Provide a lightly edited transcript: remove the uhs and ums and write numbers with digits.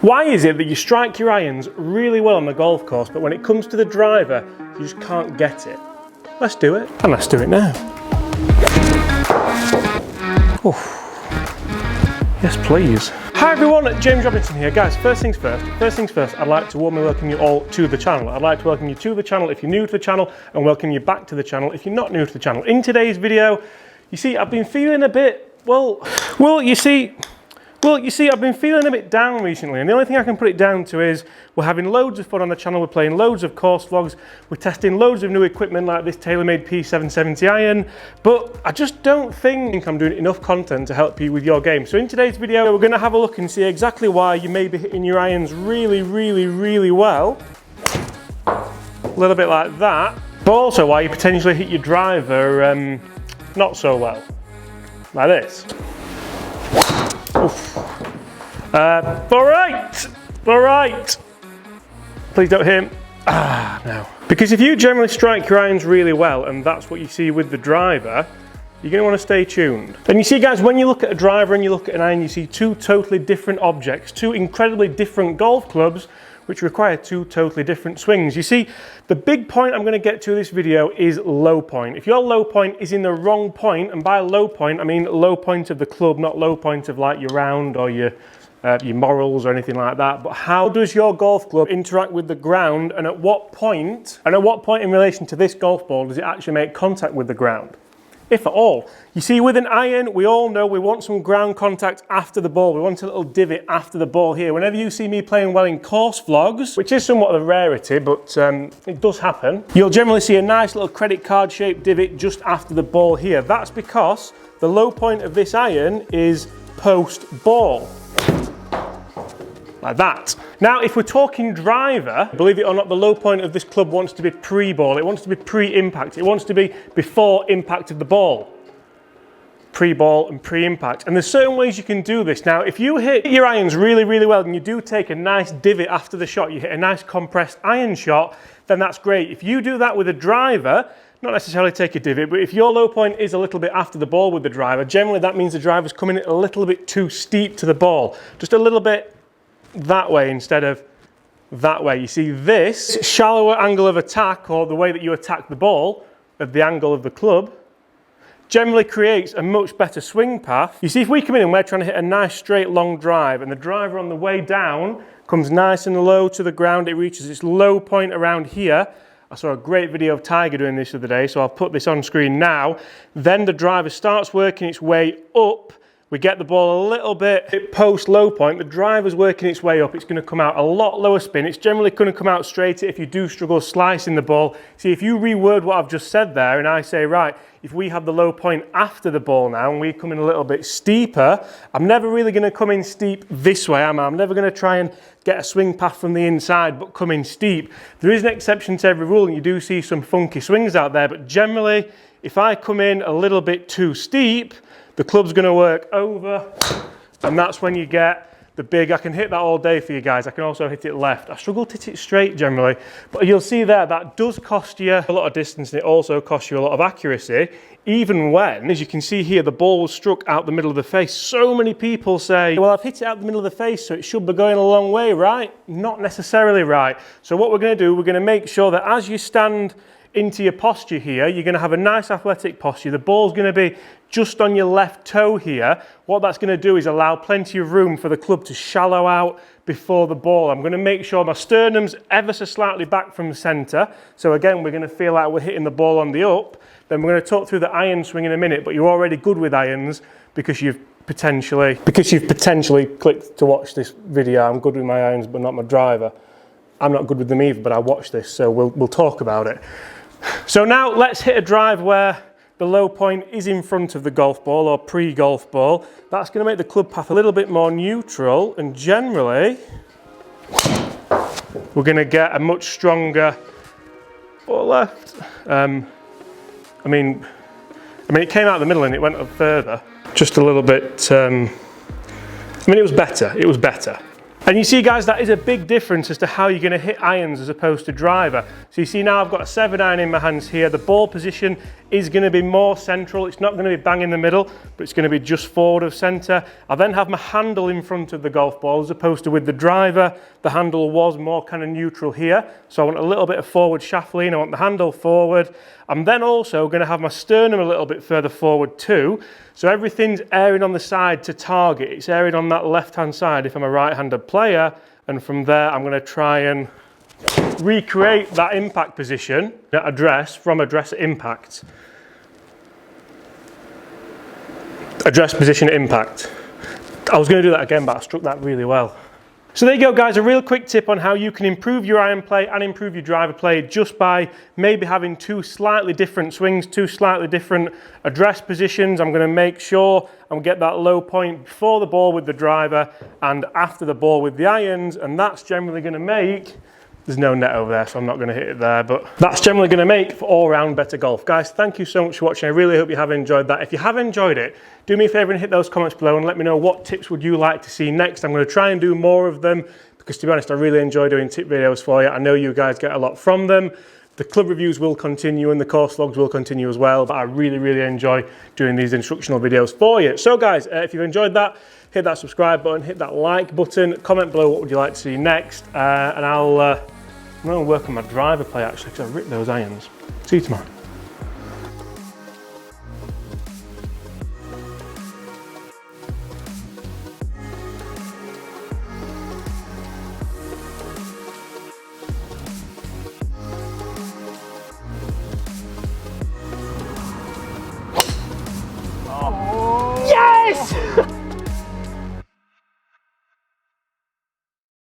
Why is it that you strike your irons really well on the golf course, but when it comes to the driver, you just can't get it? Let's do it, and let's do it now. Oof. Yes, please. Hi everyone, James Robinson here. Guys, first things first, I'd like to warmly welcome you all to the channel. I'd like to welcome you to the channel if you're new to the channel, and welcome you back to the channel if you're not new to the channel. In today's video, you see, I've been feeling a bit, I've been feeling a bit down recently, and the only thing I can put it down to is we're having loads of fun on the channel, we're playing loads of course vlogs, we're testing loads of new equipment like this TaylorMade P770 iron, but I just don't think I'm doing enough content to help you with your game. So in today's video, we're going to have a look and see exactly why you may be hitting your irons really well, a little bit like that, but also why you potentially hit your driver not so well, like this. Oof. All right. Please don't hit him. No. Because if you generally strike your irons really well, and that's what you see with the driver, you're going to want to stay tuned. And you see, guys, when you look at a driver and you look at an iron, you see two totally different objects, two incredibly different golf clubs, which require two totally different swings. You see, the big point I'm going to get to this video is low point. If your low point is in the wrong point, and by low point, I mean low point of the club, not low point of like your round or your morals or anything like that, but how does your golf club interact with the ground, and at what point in relation to this golf ball does it actually make contact with the ground? If at all. You see, with an iron, we all know we want some ground contact after the ball. We want a little divot after the ball here. Whenever you see me playing well in course vlogs, which is somewhat of a rarity, but it does happen, you'll generally see a nice little credit card shaped divot just after the ball here. That's because the low point of this iron is post ball. Like that. Now, if we're talking driver, believe it or not, the low point of this club wants to be pre-ball. It wants to be pre-impact. It wants to be before impact of the ball. Pre-ball and pre-impact. And there's certain ways you can do this. Now, if you hit your irons really well and you do take a nice divot after the shot, you hit a nice compressed iron shot, then that's great. If you do that with a driver, not necessarily take a divot, but if your low point is a little bit after the ball with the driver, generally that means the driver's coming in a little bit too steep to the ball. Just a little bit that way instead of that way. You see, this shallower angle of attack, or the way that you attack the ball at the angle of the club, generally creates a much better swing path. You see, if we come in and we're trying to hit a nice straight long drive, and the driver on the way down comes nice and low to the ground, it reaches its low point around here. I saw a great video of Tiger doing this the other day, so I'll put this on screen now. Then the driver starts working its way up. We get the ball a little bit post low point, the driver's working its way up, it's going to come out a lot lower spin, it's generally going to come out straighter if you do struggle slicing the ball. See, if you reword what I've just said there and I say, right, if we have the low point after the ball now and we come in a little bit steeper, I'm never really going to come in steep this way, am I? I'm never going to try and get a swing path from the inside but come in steep. There is an exception to every rule, and you do see some funky swings out there, but generally, if I come in a little bit too steep, the club's going to work over, and that's when you get the big. I can hit that all day for you guys. I can also hit it left. I struggle to hit it straight generally, but you'll see there that does cost you a lot of distance, and it also costs you a lot of accuracy, even when, as you can see here, the ball was struck out the middle of the face. So many people say, well, I've hit it out the middle of the face, so it should be going a long way, right? Not necessarily right. So what we're going to do, we're going to make sure that as you stand into your posture here, you're going to have a nice athletic posture. The ball's going to be just on your left toe here. What that's going to do is allow plenty of room for the club to shallow out before the ball. I'm going to make sure my sternum's ever so slightly back from the centre. So again, we're going to feel like we're hitting the ball on the up. Then we're going to talk through the iron swing in a minute, but you're already good with irons because you've potentially clicked to watch this video. I'm good with my irons, but not my driver. I'm not good with them either, but I watch this, so we'll talk about it. So now let's hit a drive where the low point is in front of the golf ball or pre-golf ball. That's going to make the club path a little bit more neutral, and generally we're going to get a much stronger ball left. I mean it came out the middle and it went up further, just a little bit. It was better. And you see guys, that is a big difference as to how you're going to hit irons as opposed to driver. So you see now I've got a 7 iron in my hands here. The ball position is going to be more central. It's not going to be bang in the middle, but it's going to be just forward of centre. I then have my handle in front of the golf ball as opposed to with the driver. The handle was more kind of neutral here. So I want a little bit of forward shaft lean. I want the handle forward. I'm then also going to have my sternum a little bit further forward too. So everything's airing on the side to target. It's airing on that left-hand side if I'm a right-handed player. And from there, I'm going to try and recreate that impact position at address from address at impact. Address position at impact. I was going to do that again, but I struck that really well. So there you go guys, a real quick tip on how you can improve your iron play and improve your driver play just by maybe having two slightly different swings, two slightly different address positions. I'm going to make sure I'm get that low point before the ball with the driver and after the ball with the irons, and that's generally going to make, there's no net over there so I'm not going to hit it there, but that's generally going to make for all round better golf. Guys, thank you so much for watching. I really hope you have enjoyed that. If you have enjoyed it, do me a favour and hit those comments below and let me know what tips would you like to see next. I'm going to try and do more of them because, to be honest, I really enjoy doing tip videos for you. I know you guys get a lot from them. The club reviews will continue and the course logs will continue as well, but I really enjoy doing these instructional videos for you. So guys, if you've enjoyed that, hit that subscribe button, hit that like button, comment below what would you like to see next, and I'm going to work on my driver play actually because I've ripped those irons. See you tomorrow.